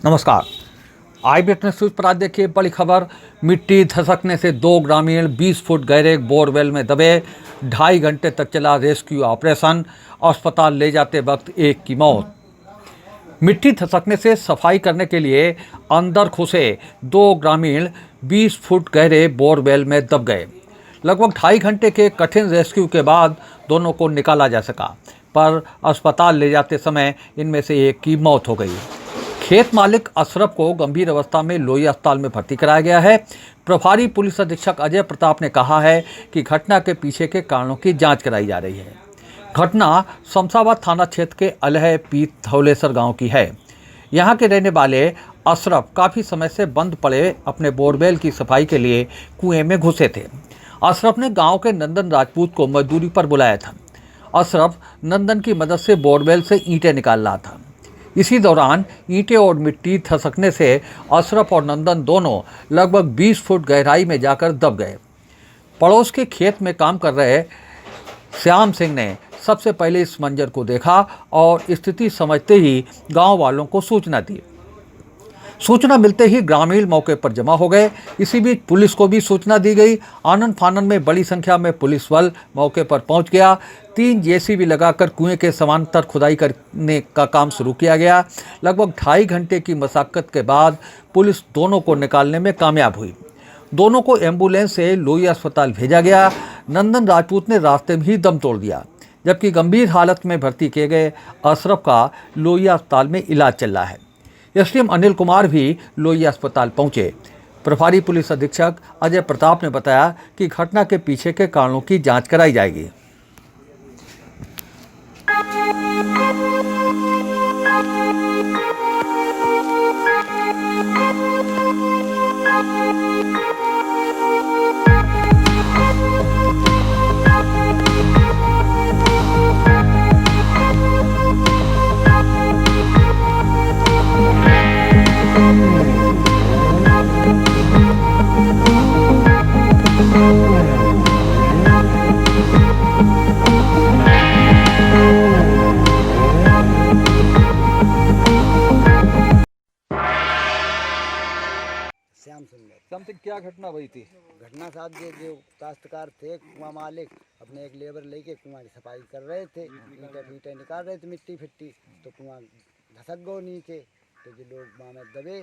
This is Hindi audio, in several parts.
नमस्कार। आई विटनेस न्यूज पर आज देखिए बड़ी खबर। मिट्टी धसकने से 2 ग्रामीण 20 फुट गहरे बोरवेल में दबे। 2.5 घंटे तक चला रेस्क्यू ऑपरेशन। अस्पताल ले जाते वक्त एक की मौत। मिट्टी धसकने से सफाई करने के लिए अंदर घुसे 2 ग्रामीण 20 फुट गहरे बोरवेल में दब गए। लगभग 2.5 घंटे के कठिन रेस्क्यू के बाद दोनों को निकाला जा सका, पर अस्पताल ले जाते समय इनमें से एक की मौत हो गई। खेत मालिक अशरफ को गंभीर अवस्था में लोई अस्पताल में भर्ती कराया गया है। प्रभारी पुलिस अधीक्षक अजय प्रताप ने कहा है कि घटना के पीछे के कारणों की जांच कराई जा रही है। घटना शमशाबाद थाना क्षेत्र के अलह पीत धौलेसर गांव की है। यहां के रहने वाले अशरफ काफ़ी समय से बंद पड़े अपने बोरवेल की सफाई के लिए कुएं में घुसे थे। अशरफ ने गांव के नंदन राजपूत को मजदूरी पर बुलाया था। अशरफ नंदन की मदद से बोरवेल से ईंटें निकाल रहा था। इसी दौरान ईंटें और मिट्टी धसकने से अशरफ और नंदन दोनों लगभग 20 फुट गहराई में जाकर दब गए। पड़ोस के खेत में काम कर रहे श्याम सिंह ने सबसे पहले इस मंजर को देखा और स्थिति समझते ही गांव वालों को सूचना दी। सूचना मिलते ही ग्रामीण मौके पर जमा हो गए। इसी बीच पुलिस को भी सूचना दी गई। आनन फानन में बड़ी संख्या में पुलिस बल मौके पर पहुंच गया। 3 जेसीबी लगाकर कुएं के समांतर खुदाई करने का काम शुरू किया गया। लगभग 2.5 घंटे की मशक्कत के बाद पुलिस दोनों को निकालने में कामयाब हुई। दोनों को एम्बुलेंस से लोई अस्पताल भेजा गया। नंदन राजपूत ने रास्ते में ही दम तोड़ दिया, जबकि गंभीर हालत में भर्ती किए गए अशरफ का लोहिया अस्पताल में इलाज चल रहा है। एसडीएम अनिल कुमार भी लोहिया अस्पताल पहुंचे। प्रभारी पुलिस अधीक्षक अजय प्रताप ने बताया कि घटना के पीछे के कारणों की जांच कराई जाएगी। श्याम सिंह, क्या घटना हुई थी? घटना साहब जो काश्तकार थे, कुआं मालिक अपने एक लेबर लेके कुआं की सफाई कर रहे थे। ईंटें निकाल रहे थे मिट्टी फिट्टी, तो कुआं धसक गो नीचे, तो जो लोग वहाँ में दबे।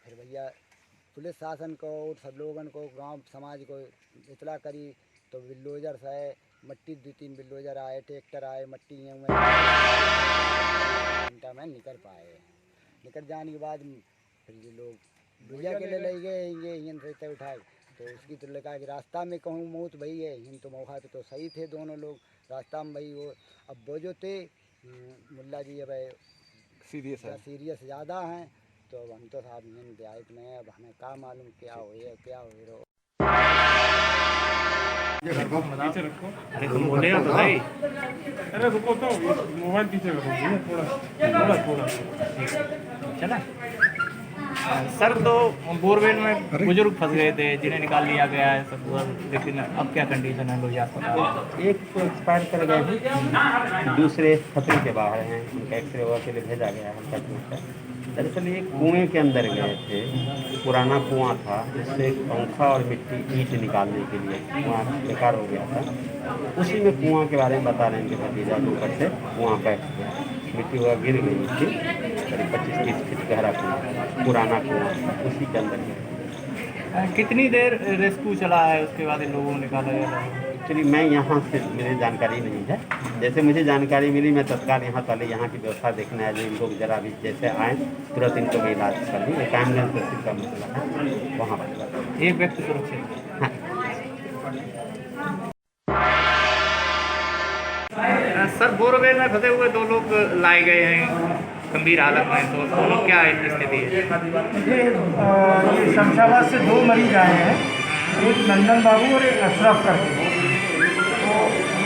फिर भैया पुलिस शासन को और सब लोगों को, गांव समाज को इतला करी, तो बिल्डोजर से मट्टी 2-3 बिल्डोजर आए, ट्रैक्टर आए, मट्टी घंटा में निकल पाए। निकल जाने के बाद फिर ये लोग भैया के लिए ले गए, ये हिन से उठाए, तो उसकी तो लगा कि रास्ता में कहूँ मौत भई है। हिन तो मौका पे तो सही थे दोनों लोग रास्ता में भई। वो अब वो जो थे मुल्ला जी अब सीरियस ज़्यादा हैं, तो अब हम तो साहब हिन दिहायत में, अब हमें क्या मालूम क्या हो रहा। अरे तुम बोलेगा तो भाई। अरे रुको तो मोबाइल पीछे रखो थोड़ा चला। सर, तो बोरवेल में बुजुर्ग फंस गए थे जिन्हें निकाल लिया गया है सब, लेकिन अब क्या कंडीशन है लोहिया अस्पताल? एक तो एक्सपायर कर गए हैं, दूसरे खतरे के बाहर हैं, उनका एक्सरे हुआ के लिए भेजा गया है। दरअसल ये कुएँ के अंदर गए थे, पुराना कुआं था, जिससे पंखा और मिट्टी ईंट निकालने के लिए कुआं बेकार हो गया था। उसी में कुआं के बारे में बता रहे हैं कि भतीजा के ऊपर से कुआं बैठ गया, मिट्टी वह गिर गई थी। करीब 25-30 फीट गहरा कुआं, पुराना कुआं, उसी के अंदर गया। कितनी देर रेस्क्यू चला है, उसके बाद इन लोगों को निकाला गया? एक्चुअली मैं यहाँ से मुझे जानकारी नहीं है। जैसे मुझे जानकारी मिली, मैं तत्काल यहाँ पहले यहाँ की व्यवस्था देखने आया। इन लोग जरा भी जैसे आए तुरंत इनको मैं इलाज कर दी। एक एम्बुलेंस का मसला है, वहाँ पर एक व्यक्ति सुरक्षित। हाँ। सर, बोरवेल में फंसे हुए 2 लोग लाए गए हैं गंभीर हालत में, तो दोनों क्या स्थिति है? ये शमशाबाद से 2 मरीज आए हैं, एक नंदन बाबू और एक अशरफ करके। तो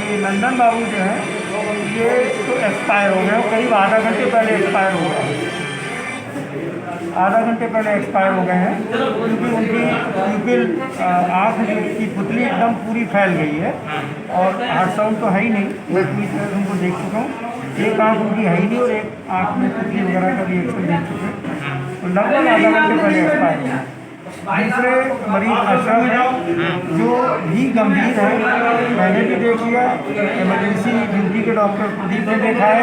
ये नंदन बाबू जो है ये तो एक्सपायर हो गए, करीब आधा घंटे पहले एक्सपायर हो गए। आधा घंटे पहले एक्सपायर हो गए हैं, क्योंकि उनकी प्यूपिल आँख की पुतली एकदम पूरी फैल गई है और हार्ट साउंड तो है ही नहीं। मैं पूरी तरह उनको देख चुका हूँ, एक आँख उनकी है ही नहीं और एक आँख में पुतली वगैरह का रिएक्शन देख चुके हैं। तो लगभग आधा घंटे पहले एक्सपायर हुआ। दूसरे मरीज अशरफ है जो भी गंभीर है, मैंने भी देख लिया, इमरजेंसी ड्यूटी के डॉक्टर प्रदीप ने देखा है,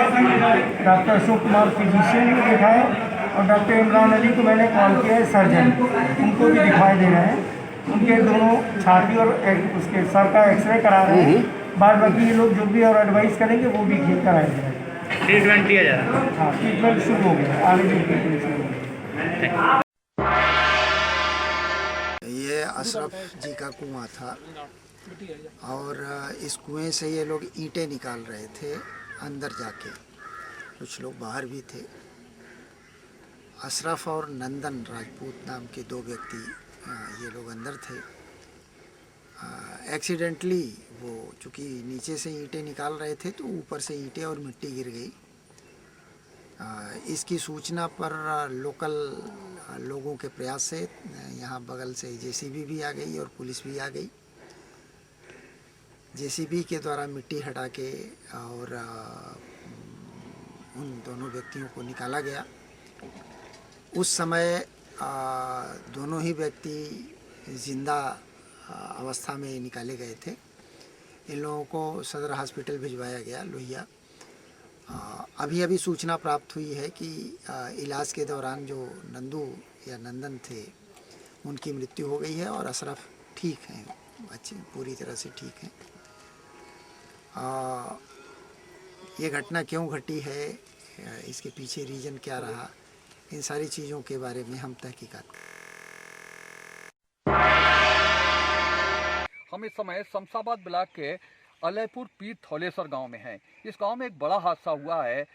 डॉक्टर अशोक कुमार फिजिशियन ने देखा है, और डॉक्टर इमरान अली को मैंने कॉल किया है सर्जन, उनको भी दिखाई दे रहे हैं। उनके दोनों छाती और उसके सर का एक्सरे करा रहे हैं। बाद बाकी ये लोग जो भी और एडवाइस करेंगे वो भी ठीक कराएंगे। ट्रीटमेंट दिया जा रहा है। हाँ, ट्रीटमेंट शुरू हो गया, आगे भी ट्रीटमेंट शुरू हो गया। ये अशरफ जी का कुआं था और इस कुएं से ये लोग ईंटें निकाल रहे थे अंदर जाके, कुछ लोग बाहर भी थे। अशरफ और नंदन राजपूत नाम के दो व्यक्ति ये लोग अंदर थे। एक्सीडेंटली वो चूँकि नीचे से ईंटें निकाल रहे थे तो ऊपर से ईंटें और मिट्टी गिर गई। इसकी सूचना पर लोकल लोगों के प्रयास से यहाँ बगल से जेसीबी भी आ गई और पुलिस भी आ गई। जेसीबी के द्वारा मिट्टी हटा के और उन दोनों व्यक्तियों को निकाला गया। उस समय दोनों ही व्यक्ति जिंदा अवस्था में निकाले गए थे। इन लोगों को सदर हॉस्पिटल भिजवाया गया लोहिया। अभी अभी सूचना प्राप्त हुई है कि इलाज के दौरान जो नंदू या नंदन थे उनकी मृत्यु हो गई है और अशरफ ठीक हैं, बच्चे पूरी तरह से ठीक हैं। ये घटना क्यों घटी है, इसके पीछे रीज़न क्या रहा, इन सारी चीज़ों के बारे में हम तहकीकात करें। हम इस समय शमशाबाद ब्लॉक के अलयपुर पीर थौलेसर गांव में हैं। इस गांव में एक बड़ा हादसा हुआ है।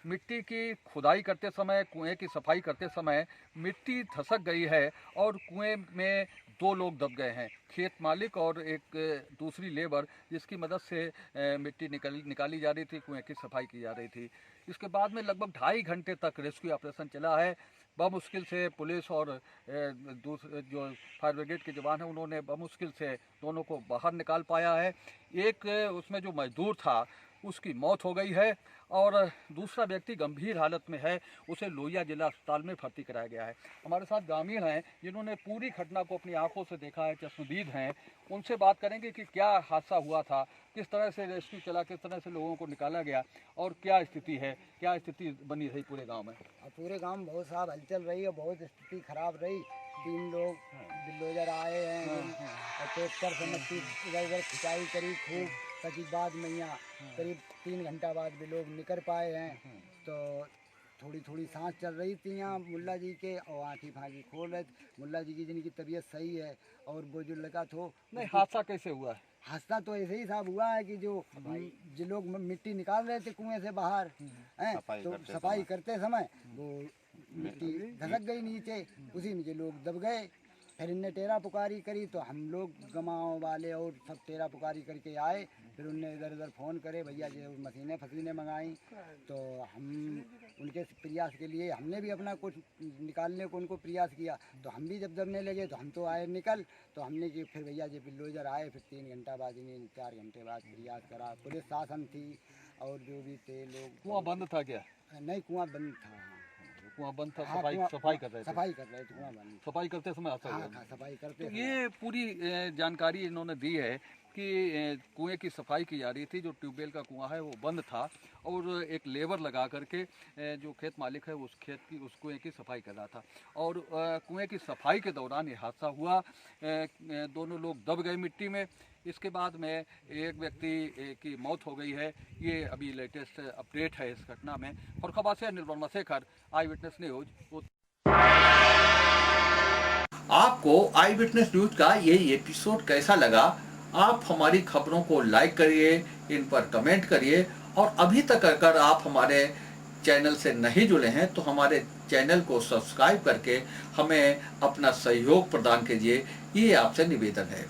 मिट्टी की खुदाई करते समय, कुएं की सफाई करते समय मिट्टी धसक गई है और कुएं में दो लोग दब गए हैं, खेत मालिक और एक दूसरी लेबर, जिसकी मदद से मिट्टी निकाली जा रही थी, कुएं की सफाई की जा रही थी। इसके बाद में लगभग 2.5 घंटे तक रेस्क्यू ऑपरेशन चला है। बमुश्किल से पुलिस और दूसरे जो फायर ब्रिगेड के जवान हैं उन्होंने बमुश्किल से दोनों को बाहर निकाल पाया है। एक उसमें जो मजदूर था उसकी मौत हो गई है और दूसरा व्यक्ति गंभीर हालत में है, उसे लोहिया जिला अस्पताल में भर्ती कराया गया है। हमारे साथ ग्रामीण हैं जिन्होंने पूरी घटना को अपनी आंखों से देखा है, चश्मदीद हैं। उनसे बात करेंगे कि क्या हादसा हुआ था, किस तरह से रेस्क्यू चला, किस तरह से लोगों को निकाला गया और क्या स्थिति है, क्या स्थिति बनी रही पूरे गाँव में। पूरे गांव में बहुत साफ हलचल रही है, बहुत स्थिति खराब रही। 3 लोग बिल्डोजर आए हैं और ट्रैक्टर से मिट्टी इधर उधर खिंचाई करी खूब, ताकि बाद में यहाँ करीब 3 घंटा बाद भी लोग निकल पाए हैं। तो थोड़ी थोड़ी सांस चल रही थी यहाँ मुल्ला जी के, और आँखी फाँखी खोल रहे थे। मुल्ला जी की जिनकी तबीयत सही है और वो जो लड़का था। नहीं, हादसा कैसे हुआ है? हादसा तो ऐसे ही साहब हुआ है कि जो लोग मिट्टी निकाल रहे थे कुएं से बाहर हैं, तो सफाई करते समय वो मिट्टी धसक गई नीचे, उसी में जो लोग दब गए। फिर इनने टेरा पुकारी करी तो हम लोग गाँव वाले और सब टेरा पुकारी करके आए। फिर उनने इधर उधर फ़ोन करे, भैया जो मशीनें फसीनें मंगाई। तो हम उनके प्रयास के लिए हमने भी अपना कुछ निकालने को उनको प्रयास किया। तो हम भी जब दबने लगे तो हम तो आए निकल, तो हमने कि फिर भैया जो बिल्डोजर आए, फिर 3 घंटा बाद इन्हें 4 घंटे बाद प्रयास करा। पुलिस शासन थी और जो भी थे लोग। कुआं बंद था क्या? नहीं, कुआं बंद था। कुआं बंद था, हाँ, सफाई कर रहे थे। सफाई कर रहे थे, कुआं बंद। सफाई करते समय हादसा हुआ। हाँ, सफाई करते तो ये पूरी जानकारी इन्होंने दी है कि कुएं की सफाई की जा रही थी, जो ट्यूबवेल का कुआं है वो बंद था और एक लेबर लगा करके जो खेत मालिक है उस कुएं की सफाई कर रहा था और कुएं की सफाई के दौरान ये हादसा हुआ। दोनों लोग दब गए मिट्टी में। इसके बाद में एक व्यक्ति की मौत हो गई है। ये अभी लेटेस्ट अपडेट है इस घटना में। फर्रुखाबाद से अनिल वर्मा शेखर, आई विटनेस न्यूज। आपको आई विटनेस न्यूज का ये एपिसोड कैसा लगा? आप हमारी खबरों को लाइक करिए, इन पर कमेंट करिए और अभी तक अगर आप हमारे चैनल से नहीं जुड़े हैं तो हमारे चैनल को सब्सक्राइब करके हमें अपना सहयोग प्रदान कीजिए, ये आपसे निवेदन है।